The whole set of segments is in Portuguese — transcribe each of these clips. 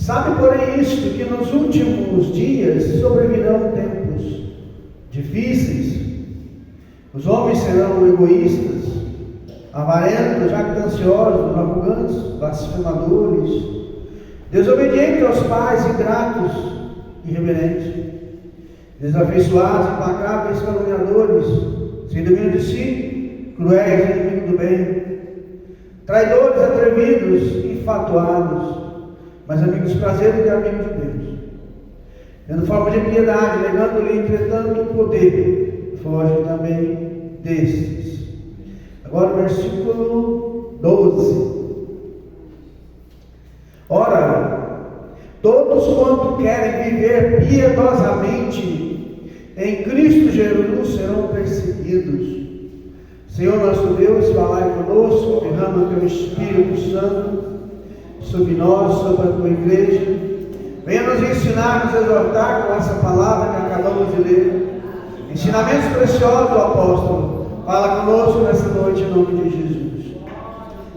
Sabe, porém, isto, que nos últimos dias sobrevirão tempos difíceis. Os homens serão egoístas, avarentos, jactanciosos, arrogantes, blasfemadores, desobedientes aos pais, ingratos, irreverentes, desafeiçoados, implacáveis, caluniadores, sem domínio de si, cruéis, inimigos do bem, traidores, atrevidos, infatuados, mas amigos de prazer e amigos de Deus, tendo forma de piedade, negando-lhe, entretanto, o poder, foge também destes. Agora o versículo 12. Ora, todos quanto querem viver piedosamente em Cristo Jesus serão perseguidos. Senhor nosso Deus, falai conosco, derrama teu Espírito Santo sobre nós, sobre a tua igreja. Venha nos ensinar, nos exortar com essa palavra que acabamos de ler. Ensinamentos preciosos do apóstolo. Fala conosco nessa noite em nome de Jesus.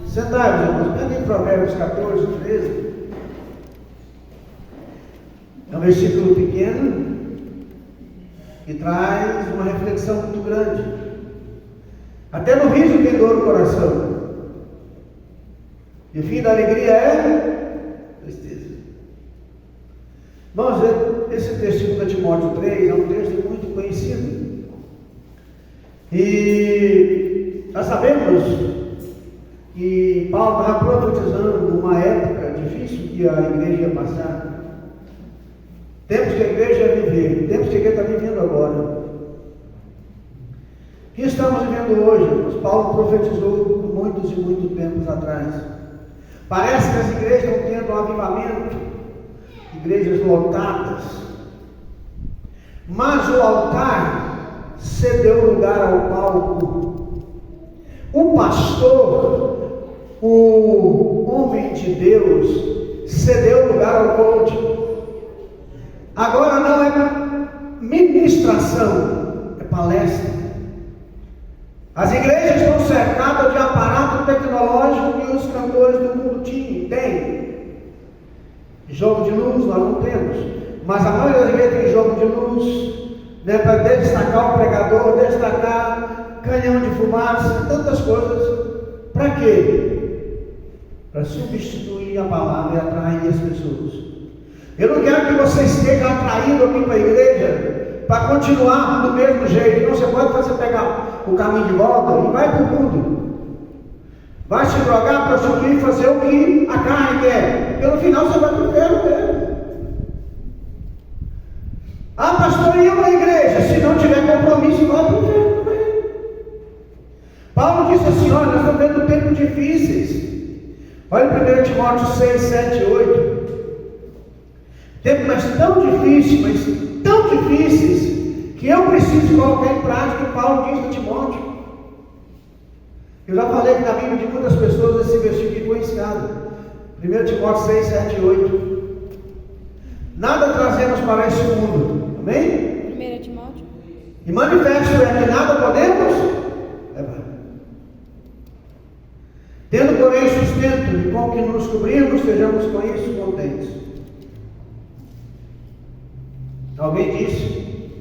Sentai-vos, irmãos. Pega em Provérbios 14, 13. É um versículo pequeno que traz uma reflexão muito grande. Até no riso tem dor no coração. E o fim da alegria é tristeza. Irmãos, esse texto de 2 Timóteo 3 é um texto muito conhecido. E nós sabemos que Paulo estava profetizando uma época difícil que a igreja ia passar. Tempos que a igreja ia viver, tempos que a igreja está vivendo agora. O que estamos vivendo hoje? Paulo profetizou muitos e muitos tempos atrás. Parece que as igrejas estão tendo um avivamento, igrejas lotadas, mas o altar cedeu lugar ao palco. O pastor, o homem de Deus, cedeu lugar ao culto. Agora não é ministração, é palestra. As igrejas estão cercadas de aparato tecnológico que os cantores do mundo têm. Jogo de luz nós não temos, mas a maioria das igrejas tem jogo de luz, né, para destacar o pregador, destacar canhão de fumaça, tantas coisas. Para quê? Para substituir a palavra e atrair as pessoas. Eu não quero que você esteja atraído aqui para a igreja para continuar do mesmo jeito. Não, você pode fazer pegar o caminho de volta e vai para o mundo. Vai se drogar, prostituir, fazer o que a carne quer. Pelo final você vai para o inferno mesmo. Ah, pastor, e eu na igreja? Se não tiver compromisso, vai para o inferno também. Paulo disse assim: olha, nós estamos vendo tempos difíceis. Olha 1 Timóteo 6, 7, 8. Tempos mas tão difíceis, que eu preciso colocar em prática o que Paulo diz a Timóteo. Eu já falei que na Bíblia de muitas pessoas esse versículo ficou ensinado. 1 Timóteo 6, 7 e 8. Nada trazemos para esse mundo. Amém? 1 Timóteo. E manifesto é que nada podemos levar. Tendo, porém, sustento e com que nos cobrimos, sejamos com isso contentes. Alguém disse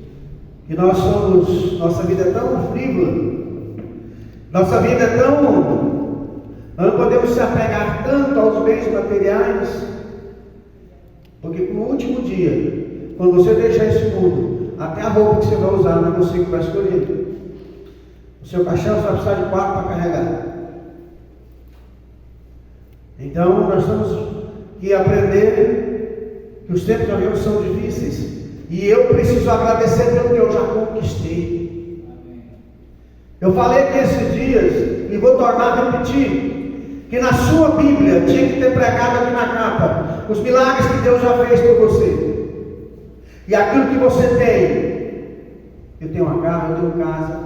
que nossa vida é tão frívola, nossa vida é tão, nós não podemos se apegar tanto aos bens materiais, porque no último dia, quando você deixar esse mundo, até a roupa que você vai usar não é você que vai escolher. O seu caixão você vai precisar de 4 para carregar. Então nós temos que aprender que os tempos que nós vivemos são difíceis. E eu preciso agradecer pelo que eu já conquistei. Eu falei que esses dias, e vou tornar a repetir, que na sua Bíblia tinha que ter pregado aqui na capa os milagres que Deus já fez por você. E aquilo que você tem. Eu tenho uma casa, eu tenho casa,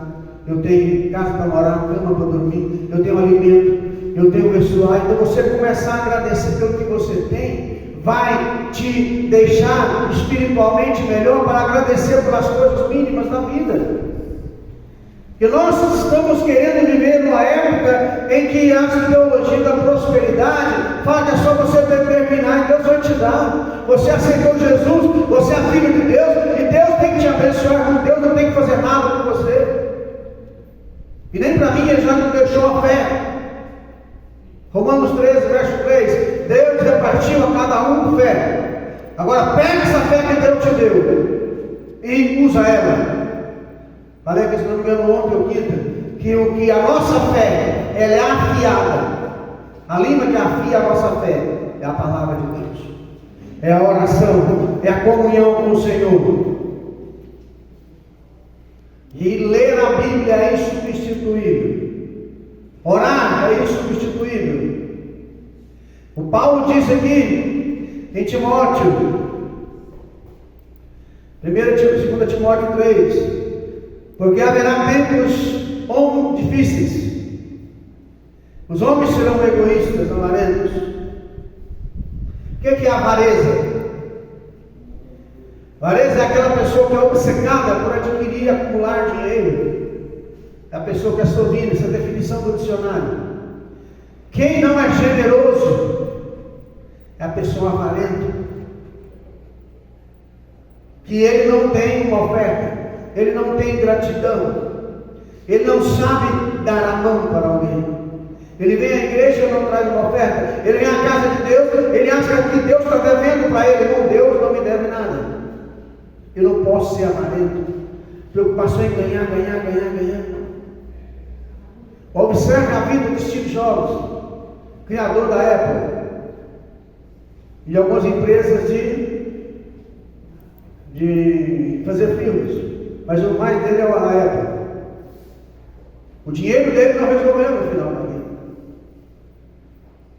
eu tenho casa para morar, cama para dormir, eu tenho alimento, eu tenho pessoal. Então você começar a agradecer pelo que você tem, vai te deixar espiritualmente melhor para agradecer pelas coisas mínimas da vida. Que nós estamos querendo viver numa época em que a teologia da prosperidade fala que é só você determinar e Deus vai te dar. Você aceitou Jesus, você é filho de Deus, e Deus tem que te abençoar, Deus não tem que fazer nada por você. E nem para mim ele já não deixou a fé. Romanos 13, verso 3, Deus repartiu a cada um fé. Agora pega essa fé que Deus te deu e usa ela. Falei que, se não me engano, ontem ou quinta, que a nossa fé, ela é afiada. A língua que afia a nossa fé é a palavra de Deus. É a oração, é a comunhão com o Senhor. E ler a Bíblia é insubstituível. Orar é insubstituível. O Paulo diz aqui em Timóteo, 1 e 2 Timóteo 3, porque haverá tempos difíceis. Os homens serão egoístas, avarentos. O que é avareza? Avareza é aquela pessoa que é obcecada por adquirir e acumular dinheiro. É a pessoa que é sovina, essa é a definição do dicionário. Quem não é generoso é a pessoa avarenta, que ele não tem uma oferta, ele não tem gratidão, ele não sabe dar a mão para alguém. Ele vem à igreja e não traz uma oferta, ele vem à casa de Deus, ele acha que Deus está devendo para ele. Não, Deus não me deve nada. Eu não posso ser avarento. Preocupação em ganhar. Observe a vida de Steve Jobs, criador da Apple, e algumas empresas de fazer filmes. Mas o mais dele é a Apple. O dinheiro dele não resolveu no final da vida.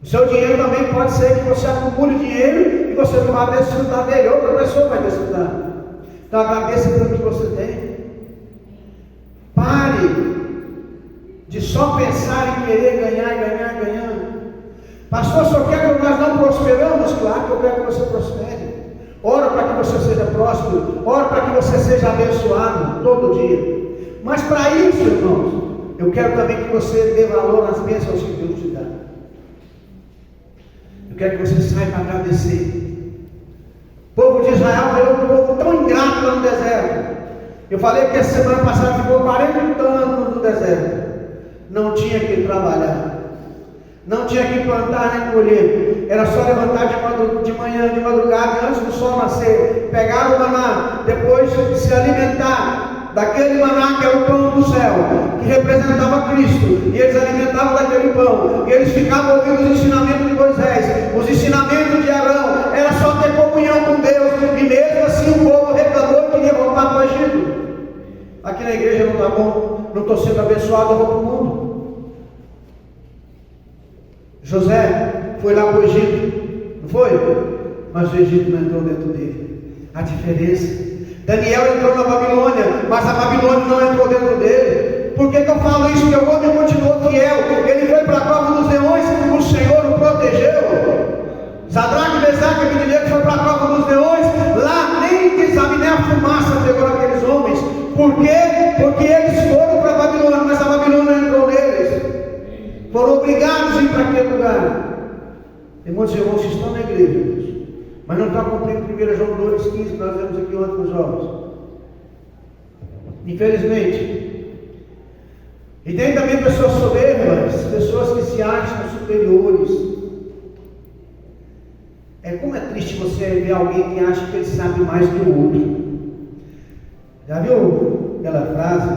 O seu dinheiro também pode ser que você acumule dinheiro e você não vai desfrutar dele, outra pessoa vai desfrutar. Então agradeça pelo que você tem. Pare de só pensar em querer ganhar. Pastor, só quer que nós não prosperamos? Claro que eu quero que você prospere. Ora para que você seja próspero, ora para que você seja abençoado todo dia. Mas para isso, irmãos, eu quero também que você dê valor às bênçãos que Deus te dá. Eu quero que você saiba agradecer. O povo de Israel era um povo tão ingrato lá no deserto. Eu falei que essa semana passada ficou 40 anos no deserto. Não tinha que trabalhar, não tinha que plantar nem colher. Era só levantar de manhã, de madrugada, antes do sol nascer, pegar o maná, depois se alimentar daquele maná que era o pão do céu, que representava Cristo, e eles alimentavam daquele pão, e eles ficavam ouvindo os ensinamentos de Moisés, os ensinamentos de Arão. Era só ter comunhão com Deus, e mesmo assim o povo reclamou e queria voltar para o Egito. Aqui na igreja não está bom, não estou sendo abençoado, eu vou para o mundo. José foi lá para o Egito, não foi? Mas o Egito não entrou dentro dele. A diferença. Daniel entrou na Babilônia, mas a Babilônia não entrou dentro dele. Por que eu falo isso? Porque o homem continuou fiel. Ele foi para a cova dos leões, o Senhor o protegeu. Sadraque, Mesaque e Abednego foi para a cova dos leões. Lá nem sabe nem a fumaça pegou aqueles homens. Por quê? Porque eles foram para a Babilônia, mas a Babilônia não entrou neles. Foram obrigados a ir para aquele lugar. Tem muitos irmãos que estão na igreja, mas não estão cumprindo 1 João 2,15 que nós vemos aqui ontem com os jovens. Infelizmente. E tem também pessoas soberbas, pessoas que se acham superiores. Como é triste você ver alguém que acha que ele sabe mais que o outro. Já viu aquela frase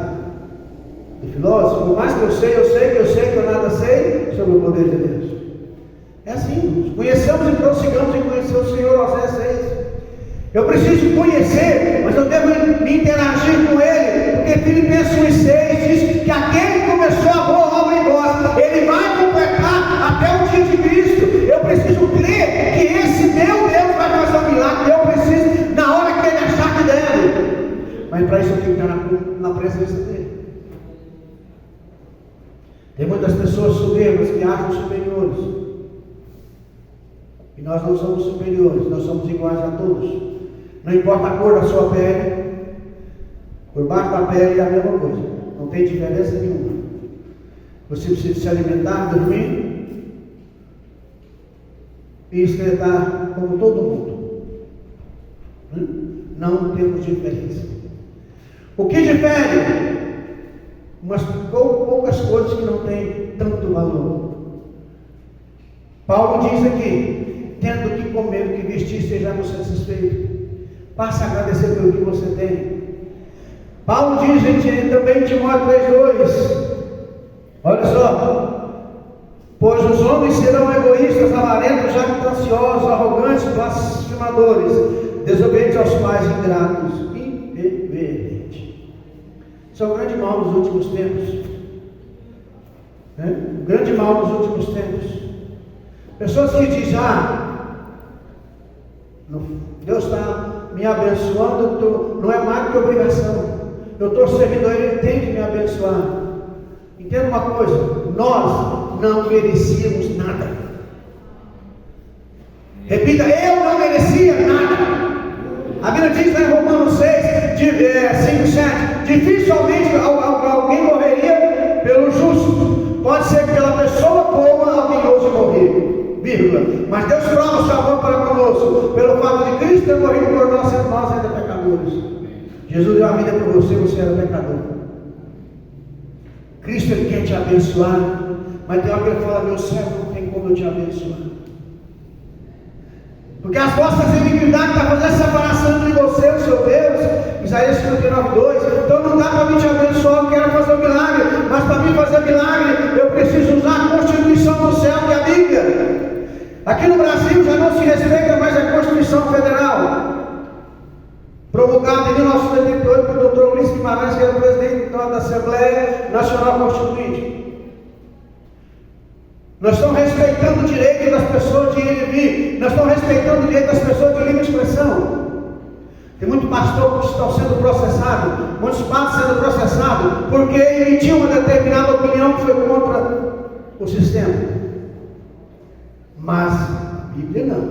do filósofo? Por mais que eu sei que eu nada sei sobre o poder de Deus. É assim, conheçamos e prossigamos em conhecer o Senhor, Osés 6. Eu preciso conhecer, mas eu devo me interagir com Ele, porque Filipenses 1,6 diz que aquele que começou a boa obra em vós, Ele vai completar até o dia de Cristo. Eu preciso crer que esse meu Deus vai fazer um milagre. Eu preciso, na hora que Ele achar que deve. Mas para isso eu tenho que estar na presença dEle. Tem muitas pessoas soberbas que acham superiores. E nós não somos superiores, nós somos iguais a todos. Não importa a cor da sua pele, por baixo da pele é a mesma coisa. Não tem diferença nenhuma. Você precisa se alimentar, dormir e estreitar como todo mundo. Não temos diferença. O que difere? Umas poucas coisas que não têm tanto valor. Paulo diz aqui: tendo que comer, o que vestir, sejamos satisfeitos. Passe a agradecer pelo que você tem. Paulo diz também em Timóteo 3,2: olha só, pois os homens serão egoístas, avarentos, jactanciosos, arrogantes, blasfemadores, desobedientes aos pais, ingratos, irreverentes. Isso é um grande mal nos últimos tempos. Um grande mal nos últimos tempos. Pessoas que dizem: Deus está me abençoando, não é mais do que obrigação. Eu estou servindo a Ele, Ele tem que me abençoar. Entenda uma coisa: nós não merecíamos nada. Repita: eu não merecia nada. A Bíblia diz lá em Romanos 6, 5, 7: dificilmente alguém morreria pelo justo. Pode ser que pela pessoa boa alguém ouse morrer, vírgula. Mas Deus prova o seu amor para conosco, pelo fato de Cristo ter morrido por nós, sendo nós ainda pecadores. Jesus deu a vida por você, você era pecador. Cristo, Ele quer te abençoar, mas tem hora que Ele fala: meu servo, não tem como eu te abençoar. Porque as vossas iniquidades estão fazendo separação entre você e o seu Deus. Isaías 59:2. Então não dá para mim te abençoar, eu quero fazer um milagre. Mas para mim fazer milagre, eu preciso usar a Constituição do céu, que é a Bíblia. Aqui no Brasil já não se respeita mais a Constituição Federal, promulgada em 1978 pelo Dr. Ulisses Guimarães, que era o presidente da Assembleia Nacional Constituinte. Nós estamos respeitando o direito das pessoas de ir e vir. Nós estamos respeitando o direito das pessoas de livre expressão. Tem muito pastor que estão sendo processado, muitos padres sendo processados, porque emitiu uma determinada opinião que foi contra o sistema. Mas a Bíblia não.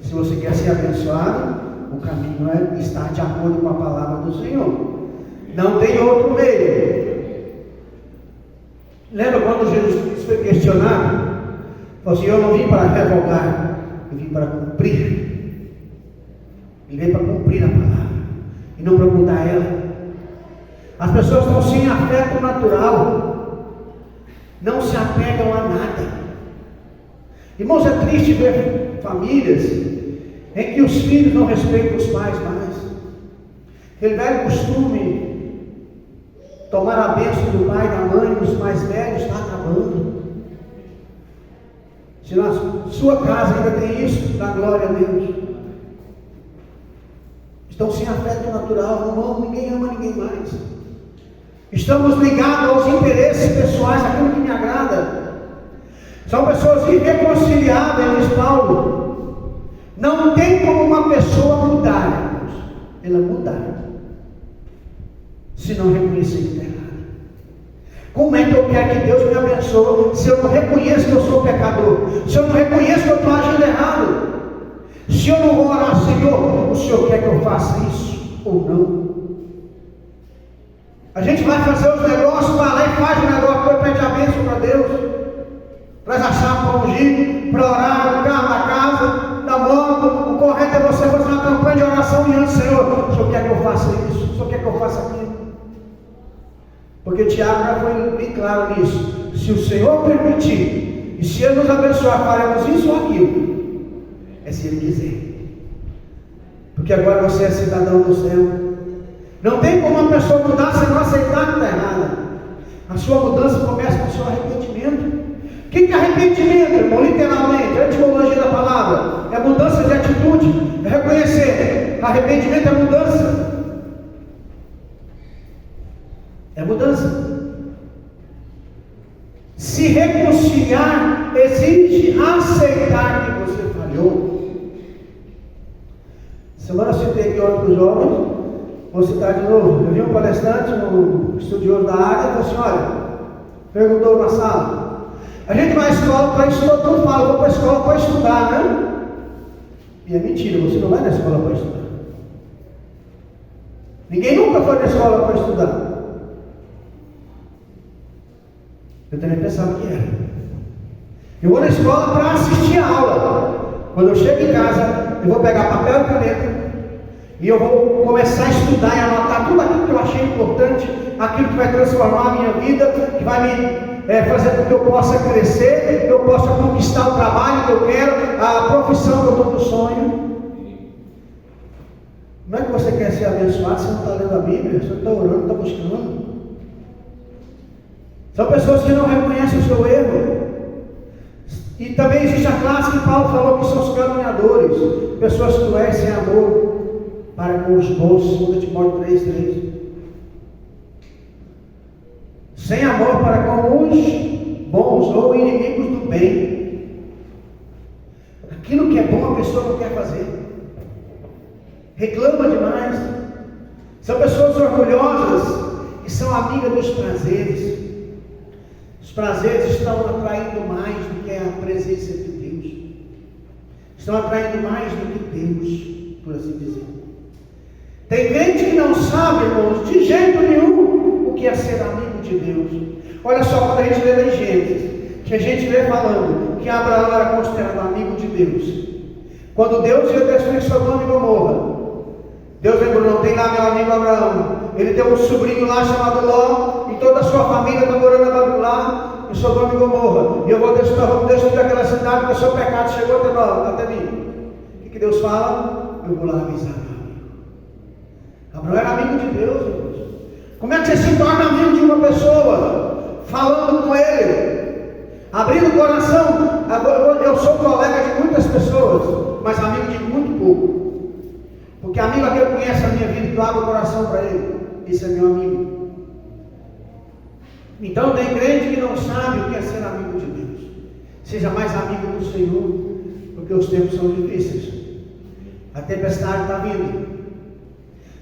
Se você quer ser abençoado, o caminho é estar de acordo com a palavra do Senhor. Não tem outro meio. Lembra quando Jesus foi questionado? Falou assim: eu não vim para revogar, eu vim para cumprir. Ele veio para cumprir a palavra e não para mudar ela. As pessoas estão sem afeto natural, não se apegam a nada. Irmãos, é triste ver famílias em que os filhos não respeitam os pais mais. Aquele velho costume tomar a bênção do pai e da mãe dos mais velhos está acabando. Se na sua casa ainda tem isso, dá glória a Deus. Estão sem afeto natural, não amam, ninguém ama ninguém mais. Estamos ligados aos interesses pessoais, aquilo que me agrada. São pessoas irreconciliáveis, diz Paulo. Não tem como uma pessoa mudar, irmãos. Ela mudar, se não reconhecer que está errado. Como é que eu quero que Deus me abençoe se eu não reconheço que eu sou pecador? Se eu não reconheço que eu estou agindo errado? Se eu não vou orar: Senhor, o Senhor quer que eu faça isso ou não? A gente vai fazer os negócios, vai lá e faz o negócio, depois pede a bênção para Deus. Traz a chave para ungir, para orar, no carro, na casa, na moto. O correto é você fazer uma campanha de oração diante do Senhor. O Senhor quer que eu faça isso? O Senhor quer que eu faça aquilo? Porque Tiago já foi bem claro nisso. Se o Senhor permitir, e se Ele nos abençoar, faremos isso ou aquilo. É se Ele quiser. Porque agora você é cidadão do céu. Não tem como uma pessoa mudar se não aceitar que está errada. A sua mudança começa com o seu arrependimento. O que é arrependimento, irmão? Literalmente, a etimologia da palavra é mudança de atitude, é reconhecer. Arrependimento é mudança. É mudança. Se reconciliar exige aceitar que você falhou. Semana eu citei aqui para os jovens, vou citar de novo. Eu vi um palestrante, um estudioso da área, falou assim: olha, perguntou na sala: a gente vai à escola para estudar, todo mundo fala, vou para a escola para estudar, né? E é mentira, você não vai na escola para estudar. Ninguém nunca foi na escola para estudar. Eu também pensava que era. Eu vou na escola para assistir a aula. Quando eu chego em casa, eu vou pegar papel e caneta e eu vou começar a estudar e anotar tudo aquilo que eu achei importante, aquilo que vai transformar a minha vida, que vai me fazer com que eu possa crescer, que eu possa conquistar o trabalho que eu quero, a profissão que eu estou no sonho. Como é que você quer ser abençoado se você não está lendo a Bíblia, se você não está orando, não está buscando? São pessoas que não reconhecem o seu erro. E também existe a classe que Paulo falou que são os caluniadores, pessoas cruéis sem amor para com os bons, 2 Timóteo 3:3. Sem amor para com os bons ou inimigos do bem. Aquilo que é bom a pessoa não quer fazer. Reclama demais. São pessoas orgulhosas e são amigas dos prazeres. Os prazeres estão atraindo mais do que a presença de Deus. Estão atraindo mais do que Deus, por assim dizer. Tem gente que não sabe, irmãos, de jeito nenhum o que é ser amigo de Deus. Olha só, quando a gente lê em Gênesis, que a gente lê falando que Abraão era considerado amigo de Deus. Quando Deus ia destruir Sodoma e Gomorra, Deus lembrou, não tem lá meu amigo Abraão. Ele tem um sobrinho lá chamado Ló, e toda a sua família está morando lá em Sodoma e Gomorra. E eu vou destruir aquela cidade, porque o seu pecado chegou até mim. O que Deus fala? Eu vou lá avisar meu amigo. Abraão era amigo de Deus, irmãos. Como é que você se torna amigo de uma pessoa? Falando com ele, abrindo o coração. Eu sou colega de muitas pessoas, mas amigo de muito pouco. Porque amigo é aquele que conhece a minha vida e eu abro o coração para ele. Esse é meu amigo. Então tem crente que não sabe o que é ser amigo de Deus. Seja mais amigo do Senhor, porque os tempos são difíceis. A tempestade está vindo.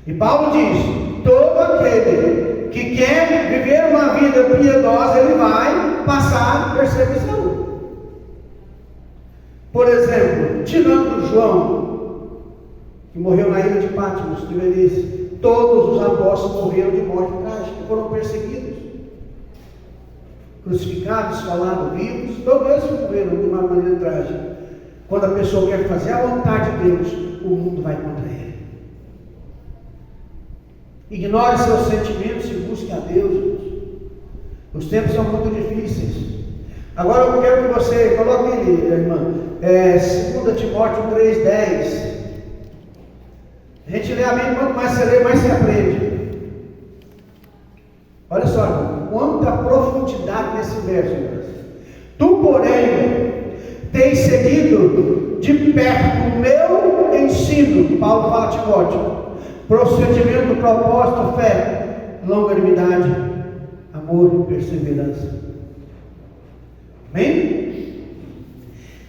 E Paulo diz: todo aquele que quer viver uma vida piedosa, ele vai passar perseguição. Por exemplo, tirando João, que morreu na ilha de Patmos, de velhice, todos os apóstolos morreram de morte trágica, foram perseguidos, crucificados, falados, vivos, todos eles morreram de uma maneira trágica. Quando a pessoa quer fazer a vontade de Deus, o mundo vai contra ele. Ignore seus sentimentos e busque a Deus. Os tempos são muito difíceis. Agora eu quero que você coloque, irmã, 2 Timóteo 3:10. A gente lê a Bíblia, quanto mais você lê, mais você aprende. Olha só, irmão, quanta profundidade nesse verso, irmãos. Tu, porém, tens seguido de perto o meu ensino. Paulo fala a Timóteo. Procedimento, propósito, fé, longanimidade, amor e perseverança. Amém?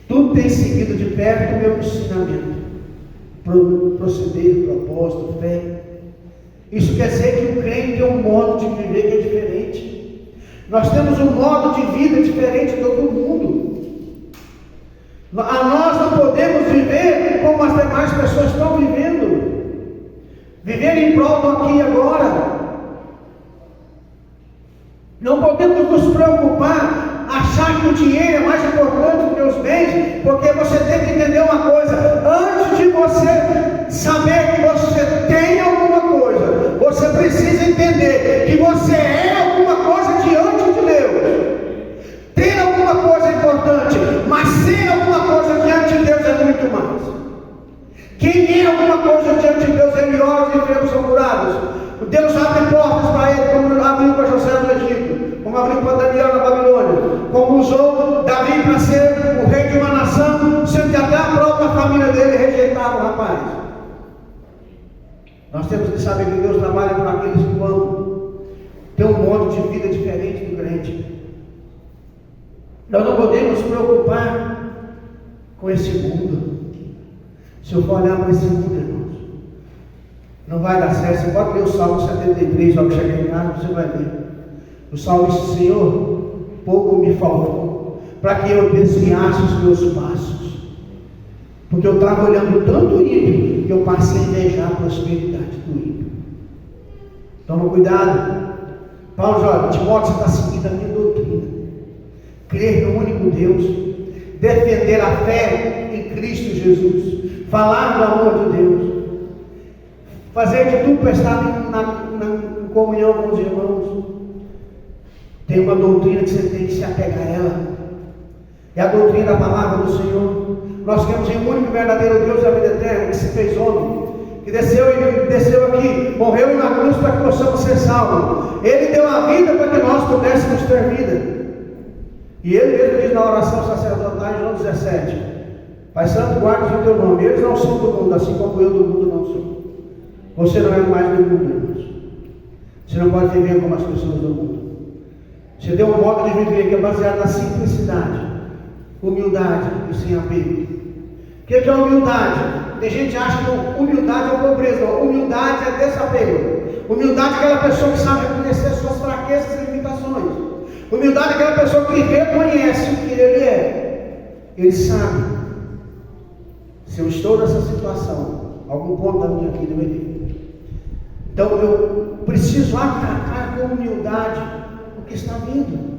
Tu tens seguido de perto o meu ensinamento. Proceder, propósito, fé. Isso quer dizer que o crente tem um modo de viver que é diferente. Nós temos um modo de vida diferente de todo mundo. Nós não podemos viver como as demais pessoas estão vivendo. Viver em prol do aqui e agora. Não podemos nos preocupar, achar que o dinheiro é mais importante do que os bens, porque você tem que entender uma coisa: antes de você saber que você tem alguma coisa, você precisa entender que você é alguma coisa diante de Deus. Ter alguma coisa é importante, mas ser alguma coisa diante de Deus é muito mais. Quem é alguma coisa diante de Deus, ele ora e os enfermos são curados. Deus abre portas para ele, como abriu para José no Egito, como abriu para Daniel na Babilônia, como usou Davi para ser o rei de uma nação, sendo que até a própria família dele rejeitava o rapaz. Nós temos que saber que Deus trabalha com aqueles que o amam. Tem um modo de vida diferente do crente. Nós não podemos nos preocupar com esse mundo. Se eu for olhar para esse mundo, irmãos, não vai dar certo. Você pode ler o Salmo 73, ao que chegar em casa, você vai ver. O Salmo diz: Senhor, pouco me faltou para que eu desviasse os meus passos, porque eu estava olhando tanto o ímpio que eu passei a invejar a prosperidade do ímpio. Toma cuidado. Paulo diz: olha, Timóteo, você está seguindo a minha doutrina. crer no único Deus, defender a fé em Cristo Jesus, falar do amor de Deus, fazer de tudo para estar em comunhão com os irmãos. Tem uma doutrina que você tem que se apegar a ela, é a doutrina da palavra do Senhor. Nós temos um único e verdadeiro Deus da vida eterna, que se fez homem, que desceu aqui, morreu na cruz para que possamos ser salvos. Ele deu a vida para que nós pudéssemos ter vida. E ele mesmo diz na oração sacerdotal em João 17: Pai Santo, guarda o teu nome. Eles não são do mundo, assim como eu do mundo não sou. Você não é mais do mundo, irmãos. Você não pode viver como as pessoas do mundo. Você tem um modo de viver que é baseado na simplicidade, humildade e sem apego. O que é humildade? Tem gente que acha que humildade é pobreza. Não, humildade é desapego. Humildade é aquela pessoa que sabe reconhecer suas fraquezas e limitações. Humildade é aquela pessoa que reconhece o que ele é. Ele sabe: se eu estou nessa situação, algum ponto da minha vida vai vir. Então eu preciso atacar com humildade o que está vindo.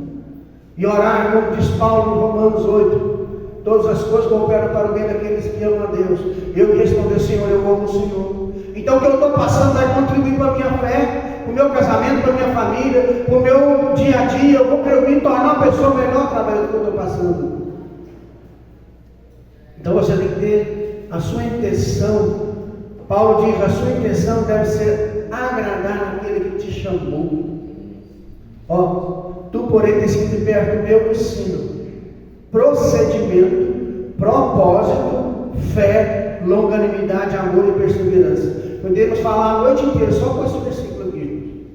E orar, como diz Paulo em Romanos 8. Todas as coisas cooperam para o bem daqueles que amam a Deus. Eu responder: Senhor, eu amo o Senhor. Então o que eu estou passando vai contribuir para a minha fé, para o meu casamento, para a minha família, para o meu dia a dia. Eu vou me tornar uma pessoa melhor através do que eu estou passando. Então você tem que ter a sua intenção. Paulo diz: a sua intenção deve ser agradar aquele que te chamou. Tu, porém, tens que ter perto do meu ensino, procedimento, propósito, fé, longanimidade, amor e perseverança. Podemos falar a noite inteira só com esse versículo aqui.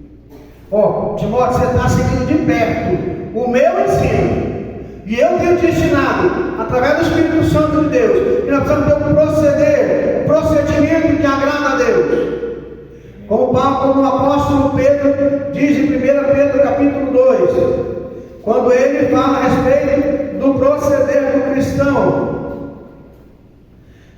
Timóteo, você está seguindo de perto o meu ensino. E eu tenho te ensinado, através do Espírito Santo de Deus, que nós precisamos ter um procedimento que agrada a Deus. Como o apóstolo Pedro diz em 1 Pedro capítulo 2, quando ele fala a respeito do proceder do cristão.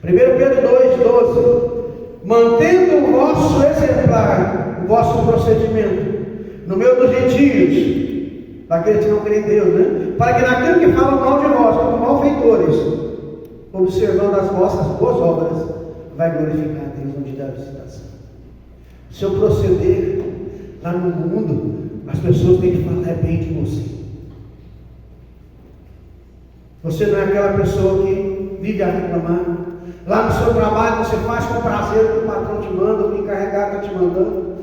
1 Pedro 2,12: mantendo o vosso exemplar, o vosso procedimento, no meio dos gentios, daqueles que não creem em Deus, né? Para que naquilo que falam mal de vós, como malfeitores, observando as vossas boas obras, vai glorificar a Deus onde dá a visitação. O seu proceder lá no mundo, as pessoas têm que falar bem de você. Você não é aquela pessoa que vive a reclamar. Lá no seu trabalho você faz com prazer o que o patrão te manda, o que o encarregado está te mandando.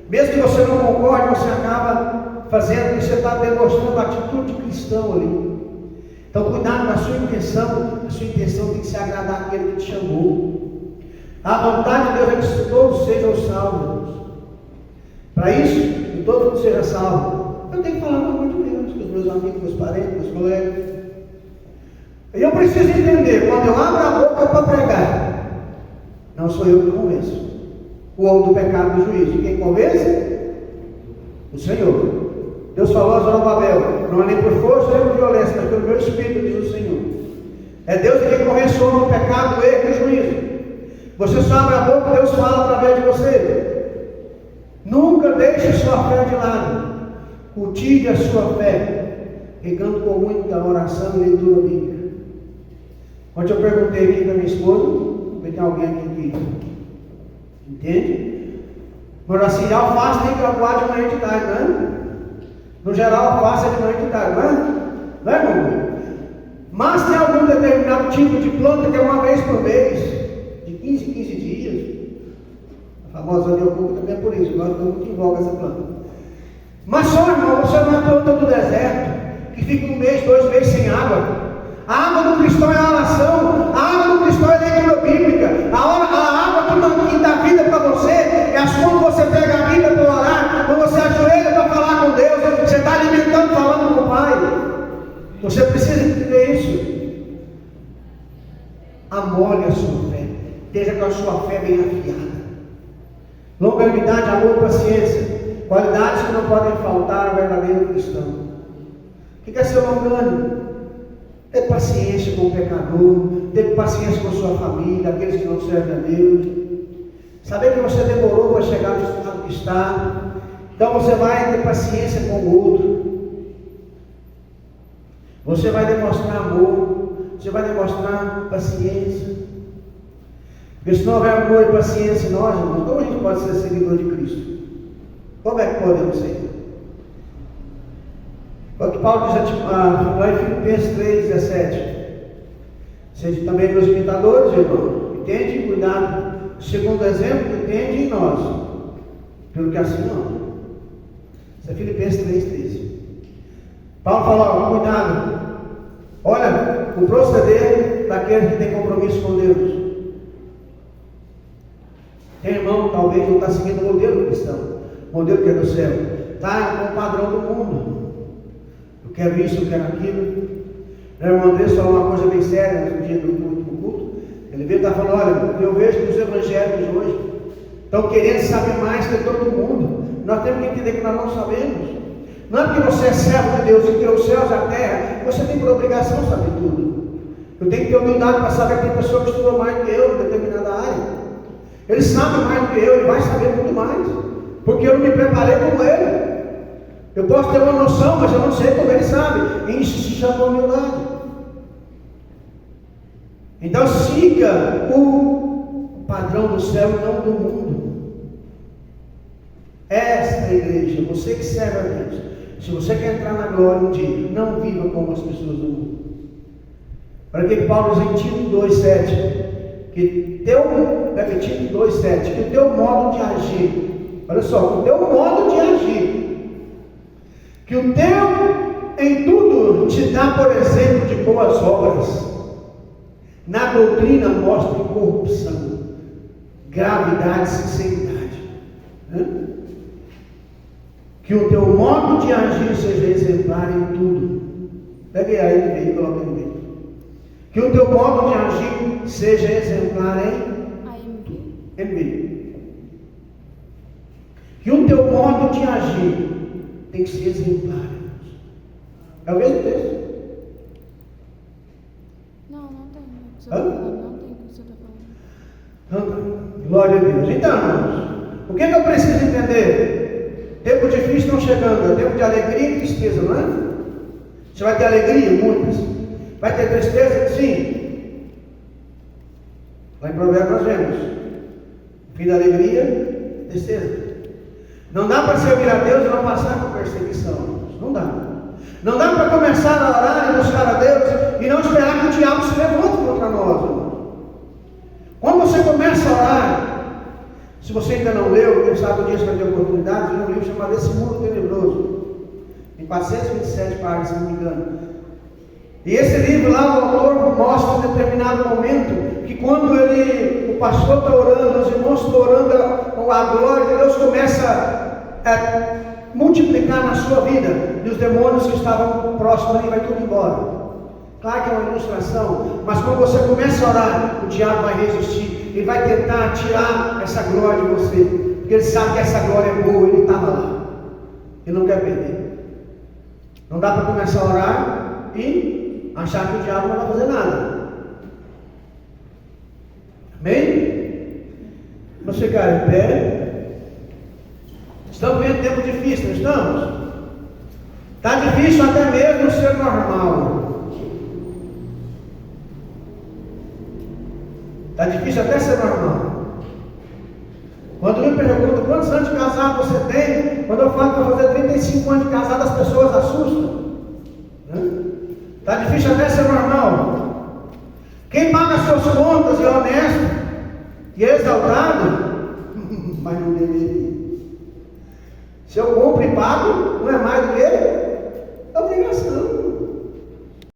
Mesmo que você não concorde, você acaba fazendo, porque você está demonstrando a atitude cristã ali. Então cuidado com a sua intenção. A sua intenção tem que se agradar àquele que te chamou. A vontade de Deus é que todos sejam salvos. Para isso, que todo mundo seja salvo, eu tenho que falar do amor de Deus com os meus amigos, meus parentes, meus colegas. E eu preciso entender, quando eu abro a boca para pregar, não sou eu que convenço. O homem do pecado do juízo. Quem convence? O Senhor. Deus falou a Zorobabel: não é nem por força nem por violência, mas pelo meu Espírito, diz o Senhor. É Deus quem convence o homem do pecado, do erro e do juízo. Você só abre a boca, Deus fala através de você. Nunca deixe sua fé de lado. Cultive a sua fé, regando com muita oração e leitura bíblica. Ontem eu perguntei aqui para minha esposa, tem alguém aqui que entende? Mas assim, alface tem que aguar de manhã e de tarde, não é? No geral, alface é de manhã e de tarde, não é? Não é, irmão? Mas tem algum determinado tipo de planta que é uma vez por mês, de 15 em 15 dias. A famosa Leocuca também é por isso, agora estou muito em voga essa planta. Mas só, irmão, você não é planta do deserto, que fica 1 mês, 2 meses sem água. A água do cristão é a oração, a água do cristão é a leitura bíblica, a água que dá vida para você é quando você pega a Bíblia para orar, quando você ajoelha para falar com Deus, você está alimentando, falando com o Pai. Você precisa entender isso. Amole a sua fé, esteja com a sua fé bem afiada. Longanimidade, amor, paciência, qualidades que não podem faltar ao verdadeiro cristão. O que é ser longânimo? Ter paciência com o pecador, ter paciência com sua família, aqueles que não servem a Deus. Saber que você demorou para chegar no estado que está, então você vai ter paciência com o outro. Você vai demonstrar amor, você vai demonstrar paciência. Porque se não houver amor e paciência em nós, irmãos, como a gente pode ser seguidor de Cristo? Como é que podemos ser? O que Paulo diz lá em Filipenses 3,17. Sede também meus imitadores, irmão. Entende e cuidado. Segundo o exemplo que tende em nós. Pelo que assim não. Isso é Filipenses 3,13. Paulo fala, cuidado. Olha, o proceder daquele que tem compromisso com Deus. Tem irmão, talvez não está seguindo o modelo cristão. O modelo que é do céu. Está com o padrão do mundo. Eu quero isso, eu quero aquilo. O irmão André falou uma coisa bem séria no dia do último culto. Ele veio e está falando, olha, eu vejo que os evangélicos hoje estão querendo saber mais que todo mundo. Nós temos que entender que nós não sabemos. Não é porque você é servo de Deus e criou os céus e a terra, você tem por obrigação saber tudo. Eu tenho que ter humildade para saber que tem pessoa que estudou mais que eu em determinada área. Ele sabe mais do que eu, ele vai saber muito mais. Porque eu não me preparei como ele. Eu posso ter uma noção, mas eu não sei como ele sabe. E isso se chama humildade. Então siga o padrão do céu e não do mundo. Esta é a igreja, você que serve a Deus. Se você quer entrar na glória um dia, não viva como as pessoas do mundo. Para que Paulo diz em Tito 2,7 que Tito 2,7 que o teu modo de agir, olha só, o teu modo de agir, que o teu em tudo te dá, por exemplo, de boas obras. Na doutrina mostra corrupção, gravidade, sinceridade. Que o teu modo de agir seja exemplar em tudo. Pegue aí e coloque no meio. Que o teu modo de agir seja exemplar em mim. Que o teu modo de agir tem que ser exemplar. É o mesmo texto? Não tem o que você está falando. Glória a Deus. Então, irmãos, o que eu preciso entender? Tempo difícil não chegando, é tempo de alegria e tristeza, não é? Você vai ter alegria? Muitas. Vai ter tristeza? Sim. Lá em Provérbios nós vemos. Fim da alegria, tristeza. Não dá para servir a Deus e não passar por perseguição. Não dá. Não dá para começar a orar e buscar a Deus e não esperar que o diabo se levante contra nós, irmão. Quando você começa a orar, se você ainda não leu, quem sabe o dia você vai ter oportunidade, tem um livro chamado Esse Mundo Tenebroso, em 427 páginas, se não me engano. E esse livro lá, o autor mostra em determinado momento que quando o pastor está orando, os irmãos estão orando, a glória de Deus começa a multiplicar na sua vida, e os demônios que estavam próximos ali vai tudo embora. Claro que é uma ilustração, mas quando você começa a orar, o diabo vai resistir, ele vai tentar tirar essa glória de você, porque ele sabe que essa glória é boa, ele estava lá, ele não quer perder. Não dá para começar a orar e achar que o diabo não vai fazer nada. Amém? Vamos ficar em pé. Estamos vivendo tempo difícil, não estamos? Está difícil até mesmo ser normal. Está difícil até ser normal. Quando me perguntam quantos anos de casado você tem, quando eu falo que vou fazer 35 anos de casado, as pessoas assustam. Está difícil até ser normal. Quem paga as suas contas e é honesto e é exaltado, mas não deveria. Se eu compro e pago, não é mais do que